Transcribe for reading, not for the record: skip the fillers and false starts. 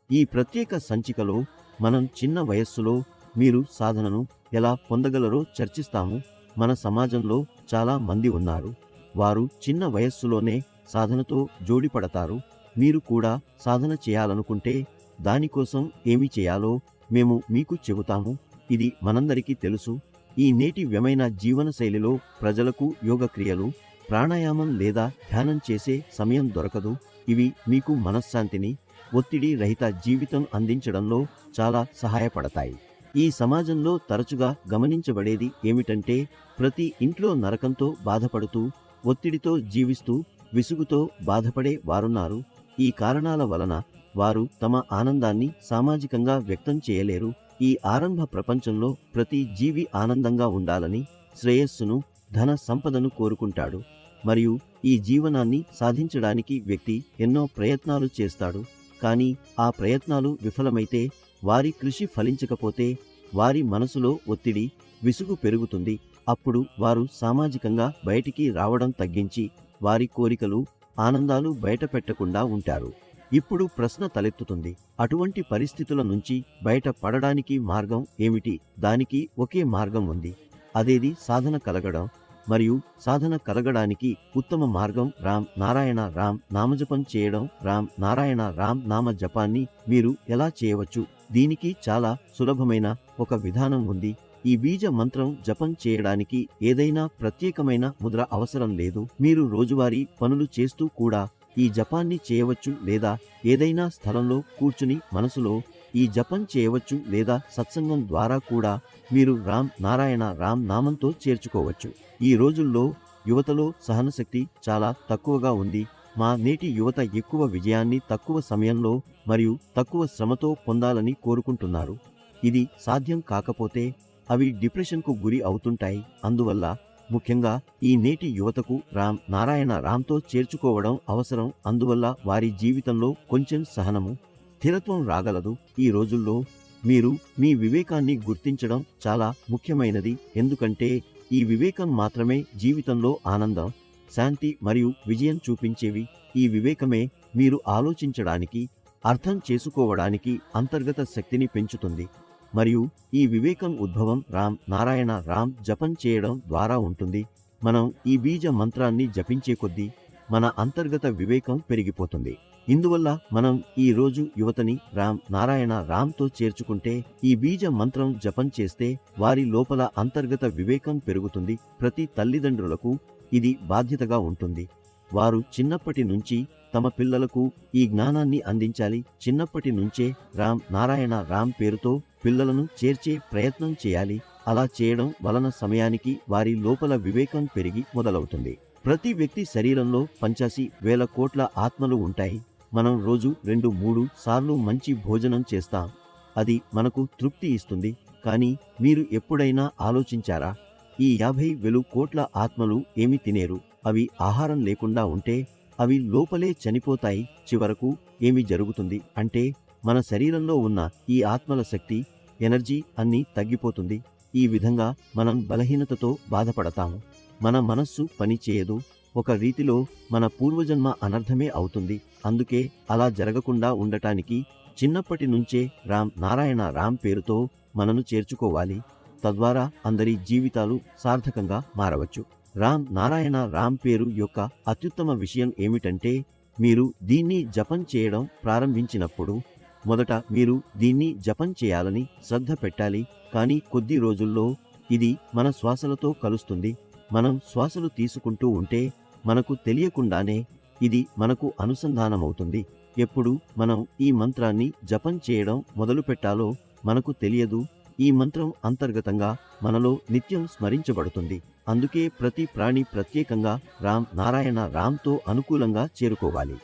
ఈ ప్రత్యేక సంచికలో మనం చిన్న వయస్సులో మీరు సాధనను ఎలా పొందగలరో చర్చిస్తాము. మన సమాజంలో చాలా మంది ఉన్నారు. వారు చిన్న వయస్సులోనే సాధనతో జోడిపడతారు. మీరు కూడా సాధన చేయాలనుకుంటే దానికోసం ఏమి చేయాలో మేము మీకు చెబుతాము. ఇది మనందరికీ తెలుసు. ఈ నేటి వ్యమైన జీవనశైలిలో ప్రజలకు యోగక్రియలు, ప్రాణాయామం లేదా ధ్యానం చేసే సమయం దొరకదు. ఇవి మీకు మనశ్శాంతిని, ఒత్తిడి రహిత జీవితం అందించడంలో చాలా సహాయపడతాయి. ఈ సమాజంలో తరచుగా గమనించబడేది ఏమిటంటే, ప్రతి ఇంట్లో నరకంతో బాధపడుతూ, ఒత్తిడితో జీవిస్తూ, విసుగుతో బాధపడే వారున్నారు. ఈ కారణాల వలన వారు తమ ఆనందాన్ని సామాజికంగా వ్యక్తం చేయలేరు. ఈ ఆరంభ ప్రపంచంలో ప్రతి జీవి ఆనందంగా ఉండాలని, శ్రేయస్సును, ధన సంపదను కోరుకుంటాడు. మరియు ఈ జీవనాన్ని సాధించడానికి వ్యక్తి ఎన్నో ప్రయత్నాలు చేస్తాడు. కానీ ఆ ప్రయత్నాలు విఫలమైతే, వారి కృషి ఫలించకపోతే వారి మనసులో ఒత్తిడి, విసుగు పెరుగుతుంది. అప్పుడు వారు సామాజికంగా బయటికి రావడం తగ్గించి వారి కోరికలు, ఆనందాలు బయటపెట్టకుండా ఉంటారు. ఇప్పుడు ప్రశ్న తలెత్తుతుంది, అటువంటి పరిస్థితుల నుంచి బయట పడడానికి మార్గం ఏమిటి? దానికి ఒకే మార్గం ఉంది. అదేది సాధన కలగడం. మరియు సాధన కలగడానికి ఉత్తమ మార్గం రామ్ నారాయణ రామ్ నామజపం చేయడం. రామ్ నారాయణ రామ్ నామ జపాన్ని మీరు ఎలా చేయవచ్చు? దీనికి చాలా సులభమైన ఒక విధానం ఉంది. ఈ బీజ మంత్రం జపం చేయడానికి ఏదైనా ప్రత్యేకమైన ముద్ర అవసరం లేదు. మీరు రోజువారీ పనులు చేస్తూ కూడా ఈ జపాన్ని చేయవచ్చు, లేదా ఏదైనా స్థలంలో కూర్చుని మనసులో ఈ జపం చేయవచ్చు, లేదా సత్సంగం ద్వారా కూడా మీరు రామ్ నారాయణ రామ్ నామంతో చేర్చుకోవచ్చు. ఈ రోజుల్లో యువతలో సహనశక్తి చాలా తక్కువగా ఉంది. మా నేటి యువత ఎక్కువ విజయాన్ని తక్కువ సమయంలో మరియు తక్కువ శ్రమతో పొందాలని కోరుకుంటున్నారు. ఇది సాధ్యం కాకపోతే అవి డిప్రెషన్కు గురి అవుతుంటాయి. అందువల్ల ముఖ్యంగా ఈ నేటి యువతకు రామ్ నారాయణ రామ్తో చేర్చుకోవడం అవసరం. అందువల్ల వారి జీవితంలో కొంచెం సహనము, స్థిరత్వం రాగలదు. ఈ రోజుల్లో మీరు మీ వివేకాన్ని గుర్తించడం చాలా ముఖ్యమైనది. ఎందుకంటే ఈ వివేకం మాత్రమే జీవితంలో ఆనందం, శాంతి మరియు విజయం చూపించేవి. ఈ వివేకమే మీరు ఆలోచించడానికి, అర్థం చేసుకోవడానికి అంతర్గత శక్తిని పెంచుతుంది. మరియు ఈ వివేకం ఉద్భవం రామ్ నారాయణ రామ్ జపం చేయడం ద్వారా ఉంటుంది. మనం ఈ బీజ మంత్రాన్ని జపించే కొద్దీ మన అంతర్గత వివేకం పెరిగిపోతుంది. ఇందువల్ల మనం ఈ రోజు యువతని రామ్ నారాయణ రామ్తో చేర్చుకుంటే, ఈ బీజ మంత్రం జపం చేస్తే వారి లోపల అంతర్గత వివేకం పెరుగుతుంది. ప్రతి తల్లిదండ్రులకు ఇది బాధ్యతగా ఉంటుంది. వారు చిన్నప్పటి నుంచి తమ పిల్లలకు ఈ జ్ఞానాన్ని అందించాలి. చిన్నప్పటి నుంచే రామ్ నారాయణ రామ్ పేరుతో పిల్లలను చేర్చే ప్రయత్నం చేయాలి. అలా చేయడం వలన సమయానికి వారి లోపల వివేకం పెరిగి మొదలవుతుంది. ప్రతి వ్యక్తి శరీరంలో 85,000 కోట్ల ఆత్మలు ఉంటాయి. మనం రోజు 2-3 సార్లు మంచి భోజనం చేస్తాం. అది మనకు తృప్తి ఇస్తుంది. కానీ మీరు ఎప్పుడైనా ఆలోచించారా, ఈ 50,000 కోట్ల ఆత్మలు ఏమి తినేరు? అవి ఆహారం లేకుండా ఉంటే అవి లోపలే చనిపోతాయి. చివరకు ఏమి జరుగుతుంది అంటే, మన శరీరంలో ఉన్న ఈ ఆత్మల శక్తి, ఎనర్జీ అన్నీ తగ్గిపోతుంది. ఈ విధంగా మనం బలహీనతతో బాధపడతాము. మన మనస్సు పని చేయదు. ఒక రీతిలో మన పూర్వజన్మ అనర్థమే అవుతుంది. అందుకే అలా జరగకుండా ఉండటానికి చిన్నప్పటి నుంచే రామ్ నారాయణ రామ్ పేరుతో మనను చేర్చుకోవాలి. తద్వారా అందరి జీవితాలు సార్థకంగా మారవచ్చు. రామ్ నారాయణ రామ్ పేరు యొక్క అత్యుత్తమ విషయం ఏమిటంటే, మీరు దీన్ని జపం చేయడం ప్రారంభించినప్పుడు మొదట మీరు దీన్ని జపం చేయాలని శ్రద్ధ పెట్టాలి. కానీ కొద్ది రోజుల్లో ఇది మన శ్వాసలతో కలుస్తుంది. మనం శ్వాసలు తీసుకుంటూ ఉంటే మనకు తెలియకుండానే ఇది మనకు అనుసంధానమవుతుంది. ఎప్పుడు మనం ఈ మంత్రాన్ని జపం చేయడం మొదలు పెట్టాలో మనకు తెలియదు. ఈ మంత్రం అంతర్గతంగా మనలో నిత్యం స్మరించబడుతుంది. అందుకే ప్రతి ప్రాణి ప్రత్యేకంగా రామ్ నారాయణ రామ్తో అనుకూలంగా చేరుకోవాలి.